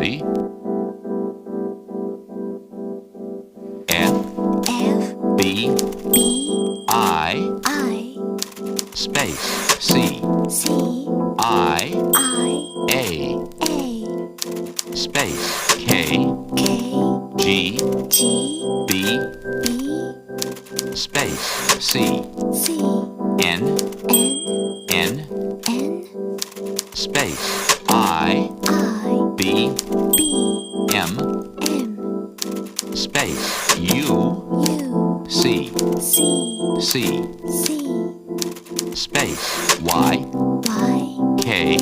Ready? F B I space C I A space K G B space C N space I B M space U C space Y K